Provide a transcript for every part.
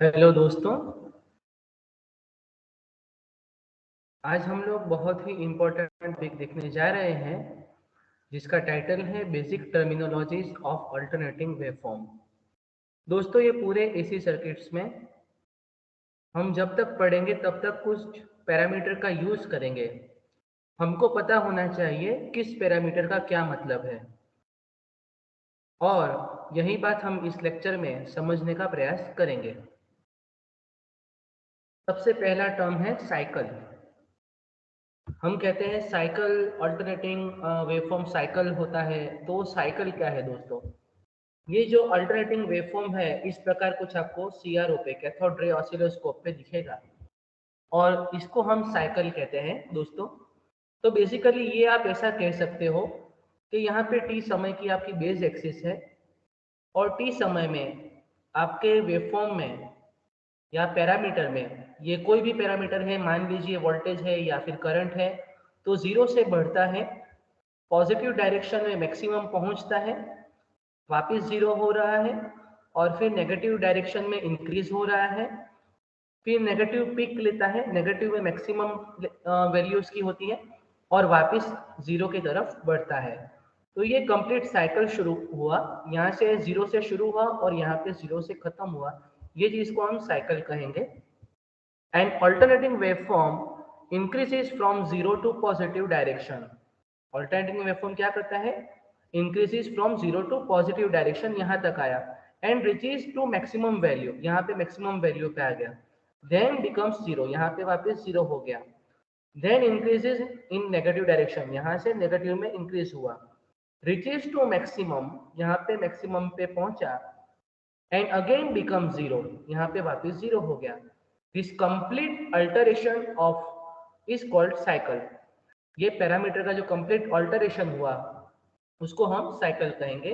Hello दोस्तों। आज हम लोग बहुत ही इम्पोर्टेंट टॉपिक देखने जा रहे हैं जिसका टाइटल है basic terminologies of alternating waveform. दोस्तों, ये पूरे एसी सर्किट्स में हम जब तक पढ़ेंगे तब तक कुछ पैरामीटर का यूज़ करेंगे। हमको पता होना चाहिए किस पैरामीटर का क्या मतलब है, और यही बात हम इस लेक्चर में समझने का प्रयास करेंगे। सबसे पहला टर्म है साइकिल। हम कहते हैं साइकिल अल्टरनेटिंग वेवफॉर्म साइकिल होता है। तो साइकिल क्या है दोस्तों? ये जो अल्टरनेटिंग वेवफॉर्म है इस प्रकार कुछ आपको सीआरओ पे, कैथोड रे ऑसिलोस्कोप पे दिखेगा, और इसको हम साइकिल कहते हैं दोस्तों। तो बेसिकली ये आप ऐसा कह सकते हो कि यहाँ पे टी समय की आपकी बेस एक्सिस है, और टी समय में आपके वेवफॉर्म में या पैरामीटर में, ये कोई भी पैरामीटर है, मान लीजिए वोल्टेज है या फिर करंट है, तो जीरो से बढ़ता है, पॉजिटिव डायरेक्शन में मैक्सिमम पहुंचता है, वापस जीरो हो रहा है, और फिर नेगेटिव डायरेक्शन में इंक्रीज हो रहा है, फिर नेगेटिव पीक लेता है, नेगेटिव में मैक्सिमम वैल्यू उसकी होती है, और वापस जीरो की तरफ बढ़ता है। तो ये कंप्लीट साइकिल शुरू हुआ, यहाँ से जीरो से शुरू हुआ और यहाँ पे जीरो से खत्म हुआ। ये चीज को हम साइकिल कहेंगे। And alternating waveform increases from zero to positive direction. Alternating waveform क्या करता है? Increases from zero to positive direction, यहाँ तक आया, and reaches to maximum value, यहाँ पे मैक्सिमम वैल्यू पे आ गया, देन बिकम्स जीरो, यहाँ पे वापस जीरो हो गया, then increases in negative direction, यहाँ से नेगेटिव में इंक्रीज हुआ, रिचेज टू मैक्सिमम, यहाँ पे मैक्सिमम पे पहुंचा, एंड अगेन बिकम जीरो, यहाँ पे वापस जीरो हो गया। This complete alteration of is called cycle. ये पैरामीटर का जो कंप्लीट अल्टरेशन हुआ उसको हम साइकिल कहेंगे।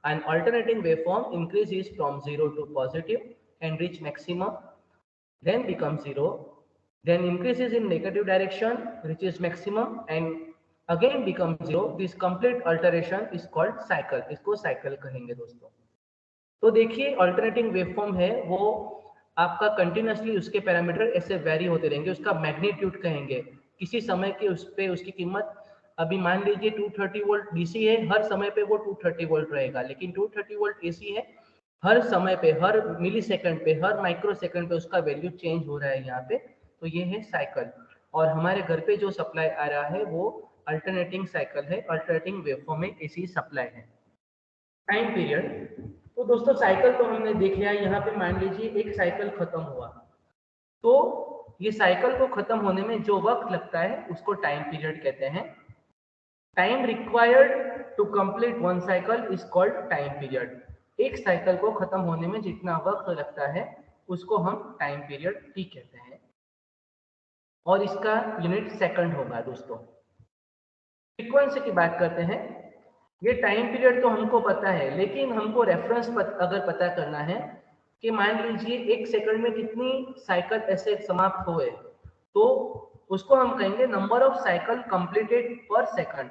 And alternating waveform increases from zero to positive and reach maximum, then becomes zero, then increases in negative direction, reaches maximum, and again becomes zero. This complete alteration is called cycle. इसको cycle कहेंगे दोस्तों। तो देखिए, alternating waveform है वो आपका continuously उसके parameter ऐसे वेरी होते रहेंगे, उसका मैग्नीट्यूड कहेंगे। किसी समय के उस पे उसकी कीमत, अभी मान लीजिए 230 वोल्ट डीसी है, हर समय पे वो 230 वोल्ट रहेगा, लेकिन 230 वोल्ट एसी है, हर समय पे, हर मिली सेकेंड पे, हर माइक्रो सेकेंड पे उसका वैल्यू चेंज हो रहा है यहाँ पे। तो ये है साइकिल। और हमारे घर पे जो सप्लाई आ रहा है वो अल्टरनेटिंग साइकिल है, अल्टरनेटिंग वेवफॉर्म में एसी सप्लाई है। टाइम पीरियड, तो दोस्तों साइकिल तो हमने देख लिया। यहाँ पे मान लीजिए एक साइकिल खत्म हुआ, तो ये साइकिल को खत्म होने में जो वक्त लगता है उसको टाइम पीरियड कहते हैं। Time required to complete one cycle is called time period. एक साइकिल को खत्म होने में जितना वक्त लगता है उसको हम टाइम पीरियड टी कहते हैं, और इसका यूनिट सेकंड होगा दोस्तों। फ्रीक्वेंसी की बात करते हैं। ये टाइम पीरियड तो हमको पता है, लेकिन हमको रेफरेंस अगर पता करना है कि मान लीजिए एक सेकंड में कितनी साइकिल ऐसे समाप्त हुए, तो उसको हम कहेंगे नंबर ऑफ साइकिल कंप्लीटेड पर सेकंड।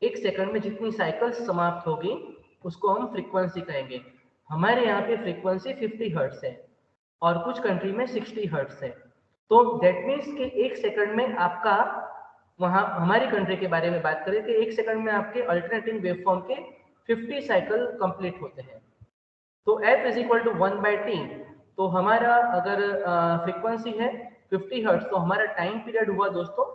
एक सेकंड में जितनी साइकिल समाप्त होगी उसको हम फ्रीक्वेंसी कहेंगे। हमारे यहाँ पे फ्रीक्वेंसी 50 हर्ट्ज है और कुछ कंट्री में 60 हर्ट्ज है। तो दैट मीन्स कि एक सेकंड में आपका, वहां हमारी कंट्री के बारे में बात करें तो एक सेकंड में आपके अल्टरनेटिंग वेवफॉर्म के 50 साइकिल कंप्लीट होते हैं। तो F is equal to 1/t। तो हमारा अगर फ्रीक्वेंसी है 50 हर्ट्ज, तो हमारा टाइम पीरियड हुआ दोस्तों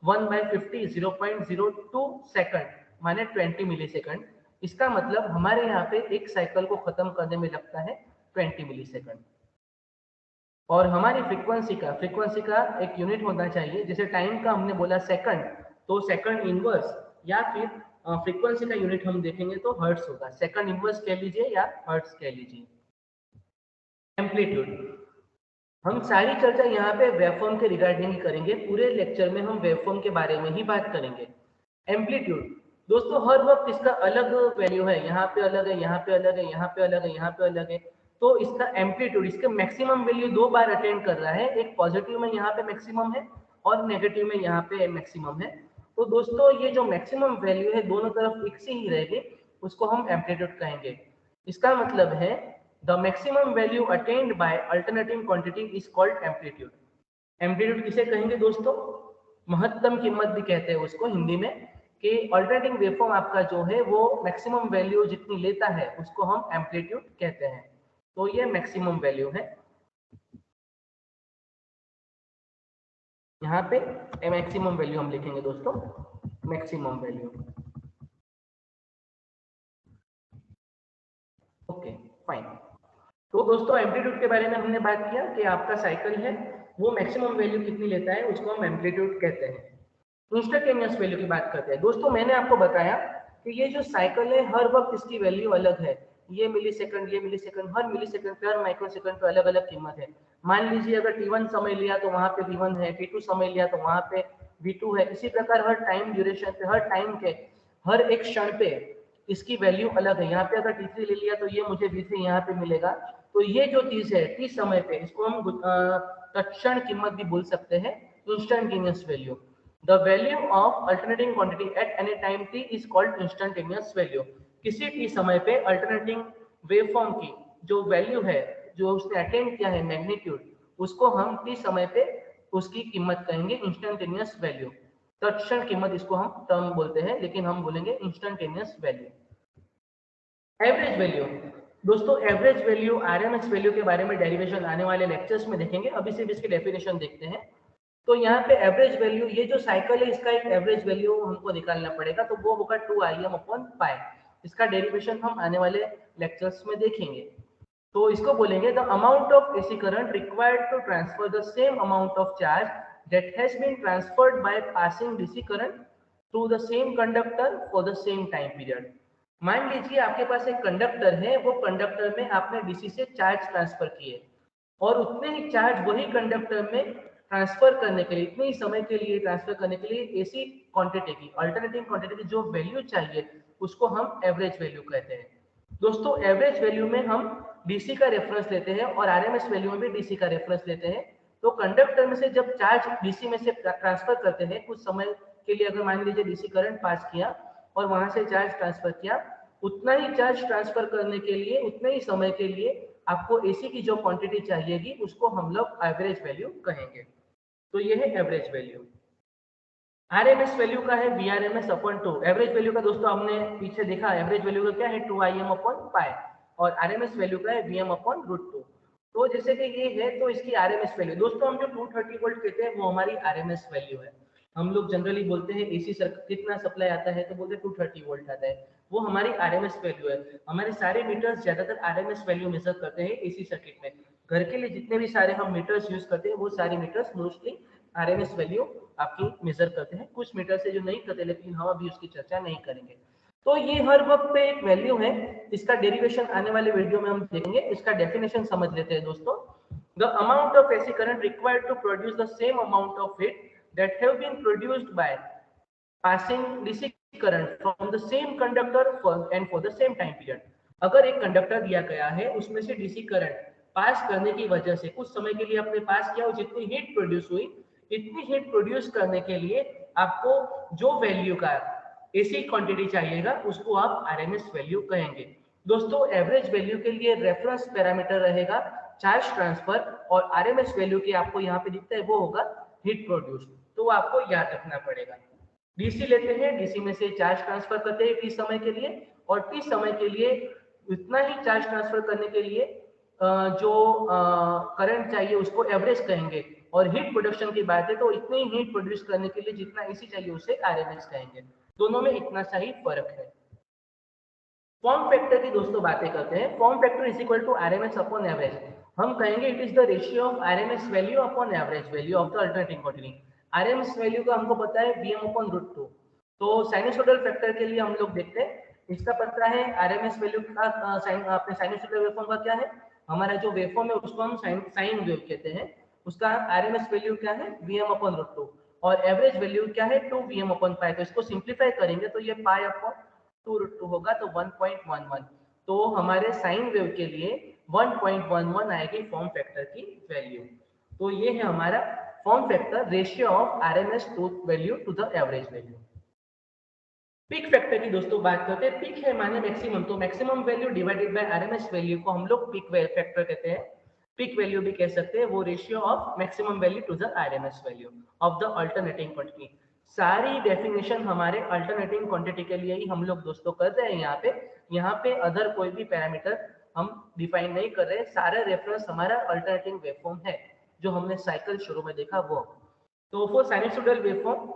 1/50, 0.02 सेकंड, माने 20 मिली सेकंड। इसका मतलब हमारे यहाँ पे एक साइकिल को खत्म करने में लगता है 20 मिली सेकंड। और हमारी फ्रीक्वेंसी का एक यूनिट होना चाहिए, जैसे टाइम का हमने बोला सेकंड, तो सेकंड इनवर्स या फिर फ्रीक्वेंसी का यूनिट हम देखेंगे तो हर्ट्स होगा। सेकंड इनवर्स कह लीजिए या हर्ट्स कह लीजिए। एम्पलीट्यूड, हम सारी चर्चा यहाँ पे वेवफॉर्म के रिगार्डिंग ही करेंगे। पूरे लेक्चर में हम वेवफॉर्म के बारे में ही बात करेंगे। एम्पलीट्यूड दोस्तों, हर वक्त इसका अलग वैल्यू है, यहाँ पे अलग है, यहाँ पे अलग है, यहाँ पे अलग है, यहाँ पे अलग है। तो इसका एम्पलीट्यूड, इसके मैक्सिमम वैल्यू दो बार अटेंड कर रहा है, एक पॉजिटिव में यहाँ पे मैक्सिमम है और नेगेटिव में यहाँ पे मैक्सिमम है। तो दोस्तों ये जो मैक्सिमम वैल्यू है दोनों तरफ एक से ही रहेगी, उसको हम एम्पलीट्यूड कहेंगे। इसका मतलब है the maximum value attend by alternating quantity is called amplitude. Amplitude किसे कहेंगे दोस्तों? महत्तम कीमत भी कहते हैं उसको हिंदी में, कि अल्टरनेटिंग वेवफॉर्म आपका जो है वो मैक्सिमम वैल्यू जितनी लेता है उसको हम एम्पलीट्यूड कहते हैं। तो ये मैक्सिमम वैल्यू है। यहाँ पे मैक्सिमम वैल्यू हम लिखेंगे दोस्तों, मैक्सिमम वैल्यू। Okay fine. तो दोस्तों एम्पलीट्यूड के बारे में हमने बात किया कि आपका साइकिल है वो मैक्सिमम वैल्यू कितनी लेता है उसको हम एम्पलीट्यूड कहते हैं। इंस्टेंटेनियस वैल्यू की बात करते हैं दोस्तों। मैंने आपको बताया कि ये जो साइकिल है हर वक्त इसकी वैल्यू अलग है। ये मिली सेकंड, ये मिली सेकंड, हर मिली सेकंड पे, हर माइक्रो सेकंड पे अलग अलग कीमत है। मान लीजिए अगर T1 समय लिया तो वहां पे V1 है, T2 समय लिया तो वहां पे V2 है। इसी प्रकार हर टाइम ड्यूरेशन पे, हर टाइम के हर एक क्षण पे इसकी वैल्यू अलग है। यहाँ पे अगर T3 ले लिया तो ये मुझे V3 यहाँ पे मिलेगा। तो ये जो चीज है T समय पे, इसको हम तत्क्षण कीमत भी बोल सकते हैं, instantaneous value. The value of alternating quantity at any time T is called instantaneous value. किसी T समय पे अल्टरनेटिंग वेवफॉर्म की जो वैल्यू है, जो उसने अटेंड किया है मैग्नीट्यूड, उसको हम T समय पे उसकी कीमत कहेंगे इंस्टेंटेनियस वैल्यू। तत्क्षण कीमत इसको हम टर्म बोलते हैं, लेकिन हम बोलेंगे इंस्टेंटेनियस वैल्यू। एवरेज वैल्यू दोस्तों, एवरेज वैल्यू आरएमएस वैल्यू के बारे में डेरिवेशन आने वाले लेक्चर्स में देखेंगे। अभी सिर्फ इसकी डेफिनेशन देखते हैं। तो यहाँ पे एवरेज वैल्यू, ये जो साइकिल है इसका एक एवरेज वैल्यू हमको निकालना पड़ेगा, तो वो होगा 2Im/π। इसका डेरिवेशन हम आने वाले लेक्चर्स में देखेंगे। तो इसको बोलेंगे the amount of AC current required to transfer the same amount of charge that has been transferred by passing DC current through the same conductor for the same time period. मान लीजिए आपके पास एक conductor है, वो conductor में आपने DC से charge transfer किए और उतने ही चार्ज वही कंडक्टर में ट्रांसफर करने के लिए, इतने ही समय के लिए ट्रांसफर करने के लिए एसी क्वांटिटी की, अल्टरनेटिंग क्वांटिटी की जो वैल्यू चाहिए उसको हम एवरेज वैल्यू कहते हैं। दोस्तों एवरेज वैल्यू में हम डीसी का रेफरेंस लेते हैं और आरएमएस वैल्यू में भी डीसी का रेफरेंस लेते हैं। तो कंडक्टर में से जब चार्ज डीसी में से ट्रांसफर करते हैं कुछ समय के लिए, अगर मान लीजिए डीसी करंट पास किया और वहां से चार्ज ट्रांसफर किया, उतना ही चार्ज ट्रांसफर करने के लिए, उतने ही समय के लिए आपको एसी की जो क्वांटिटी चाहिएगी उसको हम लोग एवरेज वैल्यू कहेंगे। तो ये है एवरेज वैल्यू। आरएमएस वैल्यू का है Vrms/2। एवरेज वैल्यू का दोस्तों हमने पीछे देखा, एवरेज वैल्यू का क्या है 2Im/π, और आरएमएस वैल्यू का है Vm/√2। तो जैसे कि ये है तो इसकी आरएमएस वैल्यू दोस्तों, हम जो 230 वोल्ट कहते हैं वो हमारी आरएमएस वैल्यू है। हम लोग जनरली बोलते हैं एसी सर्किट कितना सप्लाई आता है तो बोलते हैं 230 वोल्ट आता है, वो हमारी आरएमएस वैल्यू है। हमारे सारे मीटर्स ज्यादातर आरएमएस वैल्यू मेजर करते हैं एसी सर्किट में। घर के लिए जितने भी सारे हम मीटर्स यूज करते हैं वो सारे मीटर्स मोस्टली आरएमएस वैल्यू आपकी मेजर करते हैं। कुछ मीटर से जो नहीं करते, लेकिन हम अभी उसकी चर्चा नहीं करेंगे। तो ये हर वक्त पे एक वैल्यू है, इसका डेरिवेशन आने वाले वीडियो में हम देखेंगे। इसका डेफिनेशन समझ लेते हैं दोस्तों। The amount of AC current required to produce the same amount of heat that have been produced by passing DC current from the same conductor and for the same time period। अगर एक conductor दिया गया है, उसमें से DC current pass करने की वजह से कुछ समय के लिए आपने पास किया और जितनी हीट प्रोड्यूस हुई, इतनी हीट प्रोड्यूस करने के लिए आपको जो वैल्यू का एसी क्वांटिटी चाहिएगा उसको आप आरएमएस वैल्यू कहेंगे। दोस्तों एवरेज वैल्यू के लिए रेफरेंस पैरामीटर रहेगा चार्ज ट्रांसफर, और आरएमएस वैल्यू की आपको यहाँ पे दिखता है वो होगा हीट प्रोड्यूस। तो वो आपको याद रखना पड़ेगा। डीसी लेते हैं, डीसी में से चार्ज ट्रांसफर करते हैं टी समय के लिए, और टी समय के लिए इतना ही चार्ज ट्रांसफर करने के लिए जो करंट चाहिए उसको एवरेज कहेंगे। और हीट प्रोडक्शन की बात है तो इतनी हीट प्रोड्यूस करने के लिए जितना एसी चाहिए उसे आरएमएस कहेंगे। दोनों में इतना सा ही फर्क है। फॉर्म फैक्टर की दोस्तों बातें करते हैं। Form factor is equal to RMS upon average. हम कहेंगे it is the ratio of RMS value upon average value of the alternating quantity. RMS value का हमको पता है Vm/√2। तो साइनसोइडल फैक्टर के लिए हम लोग देखते हैं, इसका पता है आरएमएस वैल्यू का अपने साइनसोइडल वेवफॉर्म का क्या है, हमारा जो वेवफॉर्म है उसको हम साइन वेव कहते हैं, उसका आरएमएस वैल्यू क्या है Vm/√2, और एवरेज वैल्यू क्या है 2Vm/π। तो इसको सिंप्लीफाई करेंगे तो ये π/2√2 होगा, तो 1.11। तो हमारे साइन वेव के लिए 1.11 आएगी फॉर्म फैक्टर की वैल्यू। तो ये है हमारा form factor, ratio of RMS value to the average value. Peak factor की दोस्तों बात करते हैं। पीक है माने मैक्सिमम, तो maximum value divided by RMS value को हम लोग पीक फैक्टर कहते हैं। पीक वैल्यू भी कह सकते हैं, वो ratio of maximum value to the RMS value of the alternating quantity. सारी डेफिनेशन हमारे अल्टरनेटिंग क्वांटिटी के लिए ही हम लोग दोस्तों कर रहे हैं। यहाँ पे अदर कोई भी पैरामीटर हम डिफाइन नहीं कर रहे हैं। सारा रेफरेंस हमारा अल्टरनेटिंग वेवफॉर्म है, जो हमने साइकिल शुरू में देखा वो। तो फॉर साइनसोइडल वेवफॉर्म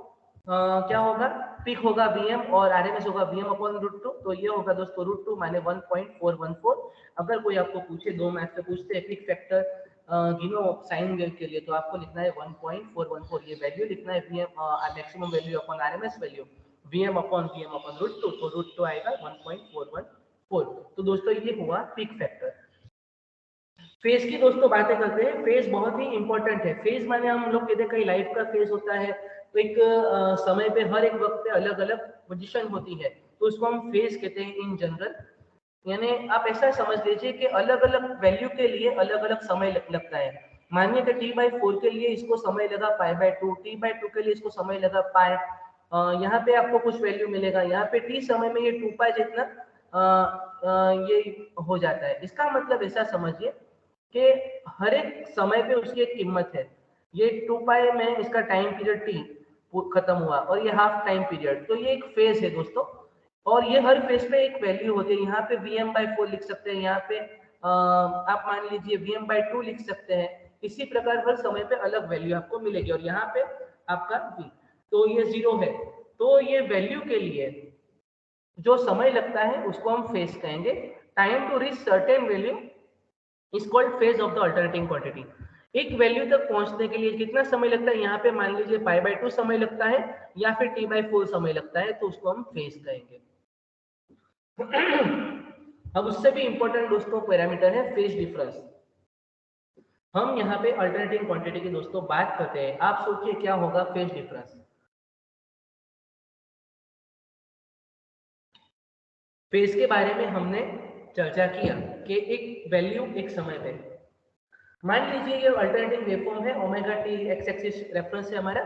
क्या होगा, पीक होगा Vm और आरएमएस होगा Vm अपॉन रूट टू। तो ये होगा दोस्तों रूट टू माने 1.414। अगर कोई आपको पूछे, दो मैथ से पूछते हैं पीक फैक्टर गिनो साइन वेव के लिए, तो आपको लिखना है 1.414, ये वैल्यू लिखना है Vm maximum value upon RMS value Vm upon root two, तो रूट टू आएगा 1.414। तो दोस्तों ये हुआ पीक फैक्टर। फेज की दोस्तों बातें करते हैं। फेज बहुत ही इंपॉर्टेंट है। फेज माने हम लोग कहते हैं कहीं लाइफ का फेज होता है, तो एक समय पे हर एक वक्त पे अलग अलग पोजीशन होती है, तो उसको हम फेज कहते हैं इन जनरल। यानी आप ऐसा समझ लीजिए कि अलग अलग वैल्यू के लिए अलग अलग समय लगता है। मानिए कि t/4 के लिए इसको समय लगा π/2, t/2 के लिए इसको समय लगा पाई। यहाँ पे आपको कुछ वैल्यू मिलेगा, यहाँ पे t समय में ये 2π जितना ये हो जाता है। इसका मतलब ऐसा समझिए कि हर एक समय पे उसकी एक कीमत है। ये 2π में इसका टाइम पीरियड t खत्म हुआ और ये हाफ टाइम पीरियड, तो ये एक फेज है दोस्तों। और ये हर फेज पे एक वैल्यू होती है। यहाँ पे Vm/4 लिख सकते हैं, यहाँ पे आप मान लीजिए Vm/2 लिख सकते हैं। इसी प्रकार हर समय पे अलग वैल्यू आपको मिलेगी। और यहाँ पे आपका v, तो ये 0 है। तो ये वैल्यू के लिए जो समय लगता है उसको हम फेज कहेंगे। Time to reach certain value is called phase of the alternating quantity. एक वैल्यू तक पहुंचने के लिए कितना समय लगता है, यहाँ पे मान लीजिए π/2 समय लगता है या फिर t/4 समय लगता है, तो उसको हम फेज कहेंगे। अब उससे भी इंपॉर्टेंट दोस्तों पैरामीटर है फेज डिफरेंस। हम यहाँ पे अल्टरनेटिंग क्वांटिटी की दोस्तों बात करते हैं। आप सोचिए क्या होगा फेज डिफरेंस। फेज के बारे में हमने चर्चा किया कि एक वैल्यू एक समय पे, मान लीजिए ये अल्टरनेटिंग वेवफॉर्म है, omega T x axis reference है हमारा,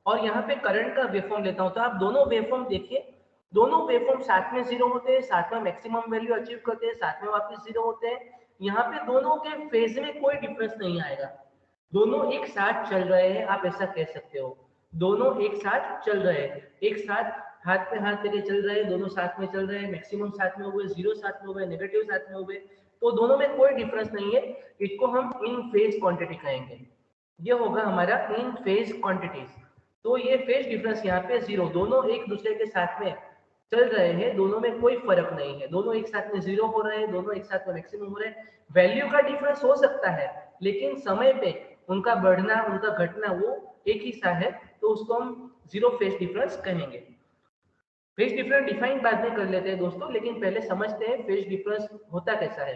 और यहाँ पे करंट का वेवफॉर्म लेता हूँ। तो आप दोनों वेवफॉर्म देखिए, दोनों वेवफॉर्म साथ में 0 होते हैं, साथ में मैक्सिमम वैल्यू अचीव करते हैं, साथ में वापस 0 होते हैं। यहाँ पे दोनों के फेज में कोई डिफरेंस नहीं आएगा, दोनों एक साथ चल रहे हैं, आप ऐसा कह सकते हो। दोनों एक साथ चल रहे हैं, एक साथ हाथ पे हाथ लेके चल रहे हैं, दोनों साथ में चल रहे हैं, मैक्सिमम साथ में हुए, 0 साथ में हुए, नेगेटिव साथ में हुए, तो दोनों में कोई डिफरेंस नहीं है। इसको हम इन फेज क्वांटिटी कहेंगे। ये होगा हमारा इन फेज क्वांटिटीज। तो ये फेज डिफरेंस यहाँ पे 0, दोनों एक दूसरे के साथ में चल रहे हैं, दोनों में कोई फर्क नहीं है, दोनों एक साथ में 0 हो रहे हैं, दोनों एक साथ में मैक्सिमम हो रहे हैं। वैल्यू का डिफरेंस हो सकता है, लेकिन समय पे उनका बढ़ना उनका घटना वो एक ही सा है, तो उसको हम 0 फेज डिफरेंस कहेंगे। फेज डिफरेंस डिफाइन बाद में कर लेते हैं दोस्तों, लेकिन पहले समझते हैं फेज डिफरेंस होता कैसा है।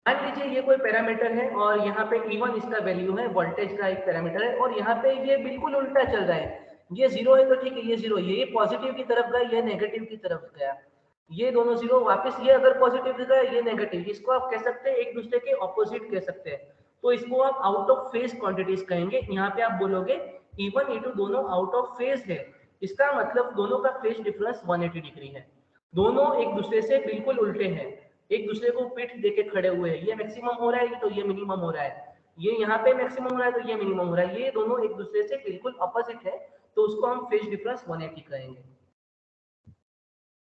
मान लीजिए ये कोई पैरामीटर है और यहाँ पे E1 इसका वैल्यू है, वोल्टेज का एक पैरामीटर है, और यहाँ पे ये बिल्कुल उल्टा चल रहा है। ये 0 है तो ठीक है, ये 0, ये पॉजिटिव की तरफ गया, ये नेगेटिव की तरफ गया, ये दोनों 0 वापस, ये अगर पॉजिटिव गया, ये नेगेटिव, इसको आप कह सकते हैं एक दूसरे के ऑपोजिट कह सकते हैं। तो इसको आप आउट ऑफ फेज क्वांटिटीज कहेंगे। यहाँ पे आप बोलोगे E1 E2 दोनों आउट ऑफ फेज है, इसका मतलब दोनों का फेज डिफरेंस 180 डिग्री है, दोनों एक दूसरे से बिल्कुल उल्टे हैं, एक दूसरे को पीठ देके खड़े हुए हैं। ये मैक्सिमम हो रहा है तो ये मिनिमम हो रहा है, ये यहाँ पे मैक्सिमम हो रहा है तो ये मिनिमम हो रहा है, ये दोनों एक दूसरे से बिल्कुल अपोजिट है, तो उसको हम फेज डिफरेंस 180 कहेंगे।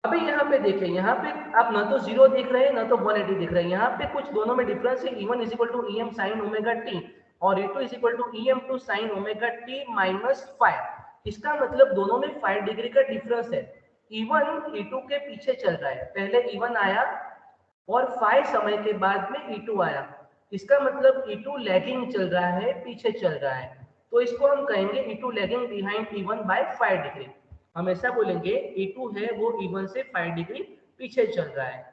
अभी यहाँ पे देखें, यहाँ पे आप ना तो 0 देख रहे हैं ना तो 180 देख रहे हैं, यहाँ पे कुछ दोनों में डिफरेंस है। E1 is equal to EM sin omega t और E2 is equal to EM2 sin omega t minus 5। इसका मतलब दोनों में 5 डिग्री का डिफरेंस है। E1 E2 के पीछे चल रहा है, पहले E1 आया और 5 समय के बाद में E2 आया, इसका मतलब E2 लैगिंग चल रहा है, पीछे चल रहा है, तो इसको हम कहेंगे E2 lagging behind E1 by 5 degree. हम ऐसा बोलेंगे E2 है वो E1 से 5 डिग्री पीछे चल रहा है।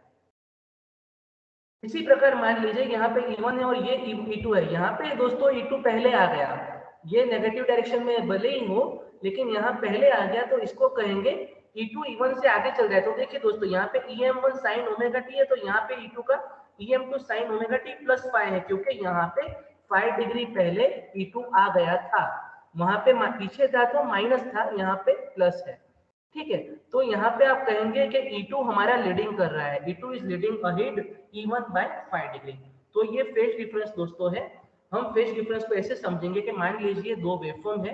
इसी प्रकार मान लीजिए यहाँ पे E1 है और ये E2 है, यहाँ पे दोस्तों E2 पहले आ गया, ये नेगेटिव डायरेक्शन में भले ही हो लेकिन यहाँ पहले आ गया, तो इसको कहेंगे E2 E1 से आगे चल रहा है। तो देखिए दोस्तों, यहाँ पे EM1 sin ओमेगा t है, तो यहाँ पे E2 का EM2 sin omega t plus 5 है, क्योंकि यहाँ पे 5 डिग्री पहले E2 आ गया था, वहां पे पीछे था तो माइनस था, यहाँ पे प्लस है। ठीक है। तो यहाँ पे आप कहेंगे कि E2 हमारा लीडिंग कर रहा है, E2 is leading ahead E1 by 5 degree. तो ये फेज डिफरेंस दोस्तों है। हम फेज डिफरेंस को ऐसे समझेंगे कि मान लीजिए दो वेवफॉर्म है,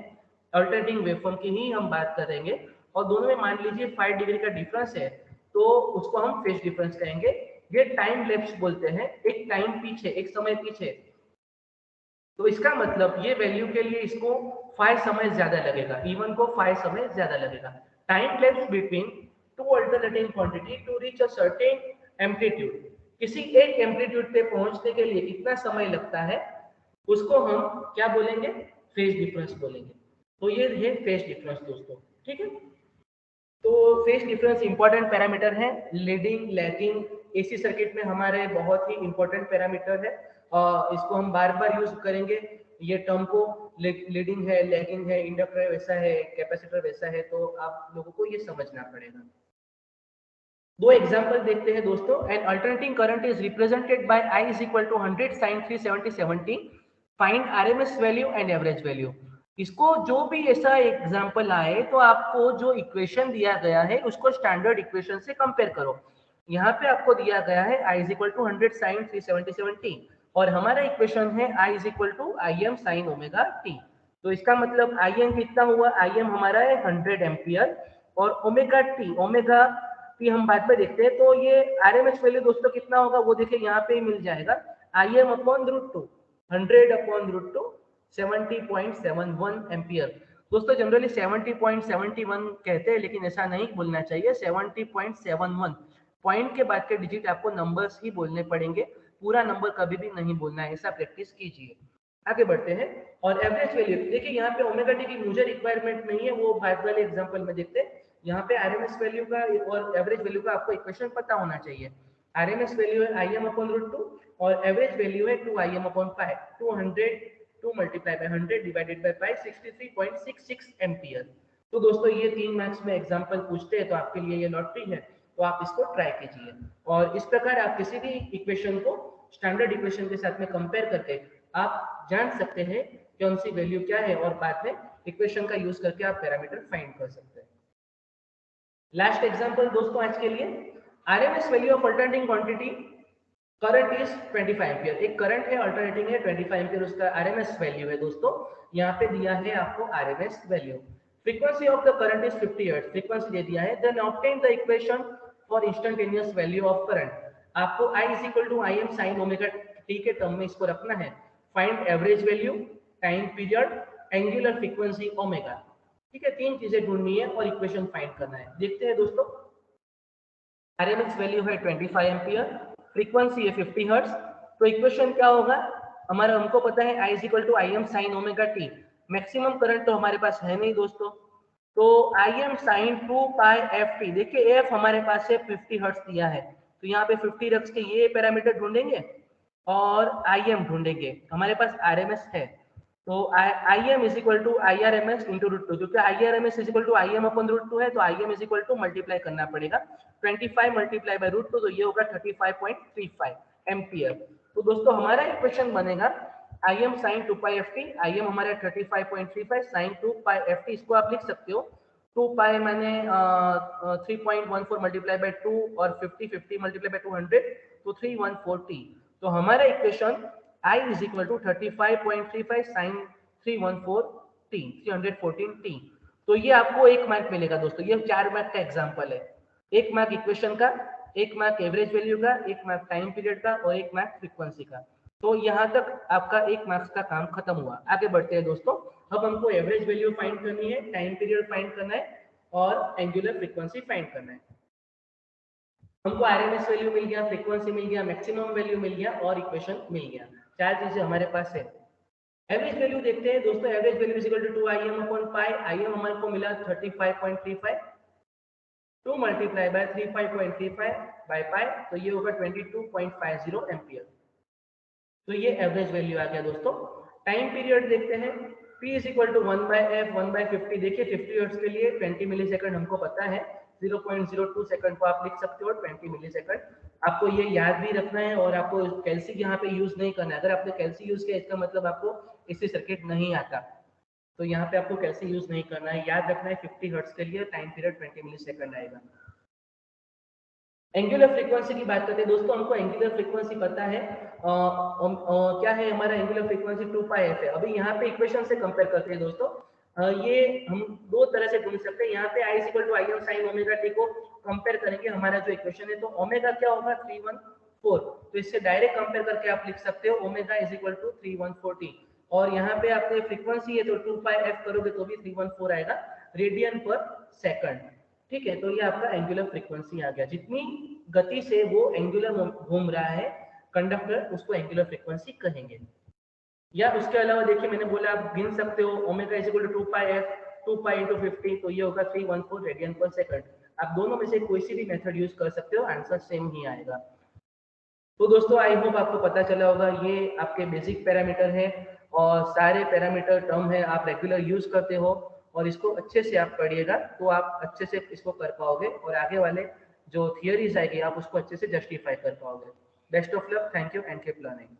अल्टरनेटिंग वेवफॉर्म की ही हम बात करेंगे और दोनों में मान लीजिए 5 डिग्री का डिफरेंस है, तो उसको हम फेज डिफरेंस कहेंगे। ये टाइम लैप्स बोलते हैं, एक टाइम पीछे, एक समय पीछे। तो इसका मतलब ये वैल्यू के लिए इसको 5 समय ज्यादा लगेगा, E1 को 5 समय ज्यादा लगेगा। Time lapse between two alternating quantity to reach a certain amplitude, किसी एक एम्पलीट्यूड पे पहुंचने के लिए कितना समय लगता है, उसको हम क्या बोलेंगे, फेज डिफरेंस बोलेंगे। तो ये है फेज डिफरेंस दोस्तों। ठीक है। तो फेज डिफरेंस इंपॉर्टेंट पैरामीटर है, लीडिंग लैगिंग एसी सर्किट में हमारे बहुत ही इंपॉर्टेंट पैरामीटर है। इसको हम बार बार यूज करेंगे ये टर्म को। लीडिंग है, लैगिंग है, इंडक्टर वैसा है, कैपेसिटर वैसा है, तो आप लोगों को ये समझना पड़ेगा। दो एग्जांपल देखते हैं दोस्तों। An alternating current is represented by I is equal to 100 sin 370 find RMS value and average value. इसको जो भी ऐसा एग्जांपल आए तो आपको जो इक्वेशन दिया गया है उसको स्टैंडर्ड इक्वेशन से कंपेयर करो। यहाँ पे आपको दिया गया है I is equal to 100 sin 370 और हमारा इक्वेशन है I is equal to Im sin omega t। तो इसका मतलब Im कितना हुआ, Im हमारा है 100 एम्पियर और ओमेगा टी हम बाद में देखते हैं। तो ये आरएमएस वैल्यू दोस्तों कितना होगा वो देखिए यहाँ पे ही मिल जाएगा, I M upon root two, 100 upon root two 70.71 ampere. दोस्तों जनरली 70.71 कहते हैं लेकिन ऐसा नहीं बोलना चाहिए, 70.71 पॉइंट के बाद के डिजिट आपको नंबर्स ही बोलने पड़ेंगे, पूरा नंबर कभी भी नहीं बोलना है, ऐसा प्रैक्टिस कीजिए। आगे बढ़ते हैं। और एवरेज वैल्यू देखिए यहाँ पे ओमेगा टी की मुझे रिक्वायरमेंट नहीं है, वो बाद वाले एग्जांपल में देखते हैं। यहाँ पे आरएमएस वैल्यू का और एवरेज वैल्यू का आपको इक्वेशन पता होना चाहिए। आरएमएस वैल्यू है I M upon root two और एवरेज वैल्यू है 2 I M upon 5, 2 multiply by 100 divided by 5, 63.66 ampere. तो दोस्तों ये 3 मार्क्स में एग्जांपल पूछते हैं तो आपके लिए ये लॉटरी है, तो आप इसको ट्राई कीजिए। और इस प्रकार आप किसी भी इक्वेशन को स्टैंडर्ड इक्वेशन के साथ में कंपेयर करके आप जान सकते हैं कौन सी वैल्यू क्या है और बाद में इक्वेशन का यूज करके आप पैरामीटर फाइंड कर सकते हैं। लास्ट एग्जांपल दोस्तों आज के लिए, RMS value of alternating quantity current is 25 ampere. एक करंट है, अल्टरनेटिंग है 25 एम्पियर, उसका आरएमएस वैल्यू है दोस्तों। यहाँ पे दिया है आपको RMS value. Frequency of the current is 50 hertz, frequency दे दिया है। Then obtain the equation for instantaneous value of current. आपको I is equal to I M sine omega T के टर्म में इसको रखना है। Find average value, time period, angular frequency omega. ठीक है, तीन चीजें ढूंढनी है और इक्वेशन फाइंड करना है। देखते हैं दोस्तों। आरएमएस वैल्यू है 25 एम्पियर, फ्रीक्वेंसी है 50 हर्ट्ज। तो इक्वेशन क्या होगा हमारा, हमको पता है I is equal to I M sine omega T. Maximum current तो हमारे पास है नहीं दोस्तों, तो I M sine 2 pi F T. देखिए एफ हमारे पास है 50 हर्ट्ज दिया है, तो यहाँ पे 50 रख के ये पैरामीटर ढूंढेंगे और आई एम ढूंढेंगे। हमारे पास आरएमएस है तो I M is equal to I R M S into root two, क्योंकि I R M S is equal to I M upon root two है, तो I M is equal to multiply करना पड़ेगा 25 multiply by root two, तो ये होगा 35.35 ampere. तो दोस्तों हमारा इक्वेशन बनेगा I M sine 2 pi F T, I M हमारा 35.35 साइन 2 पाई एफ टी, इसको आप लिख सकते हो 2 पाई मैंने 3.14 मल्टीप्लाई बाय 2 और 50 मल्टीप्लाई बाय 200 तो 314 टी। तो हमारा equation I is equal to 35.35 sin 314 t 314 t। तो ये आपको 1 मार्क मिलेगा दोस्तों। ये 4 मार्क का एग्जांपल है, 1 मार्क इक्वेशन का, 1 मार्क एवरेज वैल्यू का, 1 मार्क टाइम पीरियड का और 1 मार्क फ्रीक्वेंसी का। तो यहाँ तक आपका 1 मार्क्स का काम खत्म हुआ। आगे बढ़ते हैं दोस्तों। अब हमको एवरेज वैल्यू फाइंड करनी है, टाइम पीरियड फाइंड करना है और एंगुलर फ्रीक्वेंसी फाइंड करना है। हमको आरएमएस वैल्यू मिल गया, फ्रीक्वेंसी मिल गया, मैक्सिमम वैल्यू मिल गया और इक्वेशन मिल गया। 4 चीजें हमारे पास है। एवरेज वैल्यू देखते हैं दोस्तों। Average value is equal to 2 I M upon pi. I M हमारे को मिला 35.35, 2 मल्टीप्लाई बाय 35.35 बाय पाई, तो ये होगा 22.50 एम्पियर। तो ये एवरेज वैल्यू आ गया दोस्तों। टाइम पीरियड देखते हैं। P is equal to 1 by F 1 by 50। देखिए 50 हर्ट्ज के लिए 20 मिली सेकंड हमको पता है, 0.02 सेकंड को आप लिख सकते हो 20 मिली सेकंड। आपको ये याद भी रखना है और आपको कैल्सी यहाँ पे यूज नहीं करना है। अगर आपने कैल्सी यूज किया इसका मतलब आपको इससे सर्किट नहीं आता। तो यहाँ पे आपको कैसे यूज नहीं करना है, याद रखना है 50 हर्ट्ज के लिए टाइम पीरियड 20 मिली सेकंड आएगा। एंगुलर फ्रीक्वेंसी की बात करते हैं दोस्तों, हमको एंगुलर फ्रीक्वेंसी पता है क्या है हमारा एंगुलर फ्रीक्वेंसी 2πf है। अभी यहाँ पे इक्वेशन से कंपेयर करते हैं दोस्तों, ये हम दो तरह से ढूंढ सकते हैं। यहाँ पे I = Im sin omega t को कंपेयर करेंगे हमारा जो इक्वेशन है, तो ओमेगा क्या होगा 314, तो इससे डायरेक्ट कंपेयर करके आप लिख सकते हो ओमेगा = 314t, और यहाँ पे आपने फ्रीक्वेंसी है तो 2πf करोगे तो भी 314 आएगा रेडियन पर सेकंड। ठीक है, तो ये आपका एंगुलर फ्रीक्वेंसी आ गया। जितनी गति से वो एंगुलर घूम रहा है कंडक्टर, उसको एंगुलर फ्रीक्वेंसी कहेंगे। या उसके अलावा देखिए मैंने बोला आप गिन सकते हो ओमेगा = 2πf, 2π × 50, तो ये होगा 314 रेडियन पर सेकंड। आप दोनों में से कोई सी भी मेथड यूज कर सकते हो, आंसर सेम ही आएगा। तो दोस्तों आई होप आपको पता चला होगा, ये आपके बेसिक पैरामीटर है और सारे पैरामीटर टर्म है आप रेगुलर यूज करते हो, और इसको अच्छे से आप पढ़िएगा तो आप अच्छे से इसको कर पाओगे और आगे वाले जो थियरीज आएगी आप उसको अच्छे से जस्टिफाई कर पाओगे। Best of luck, thank you and keep learning.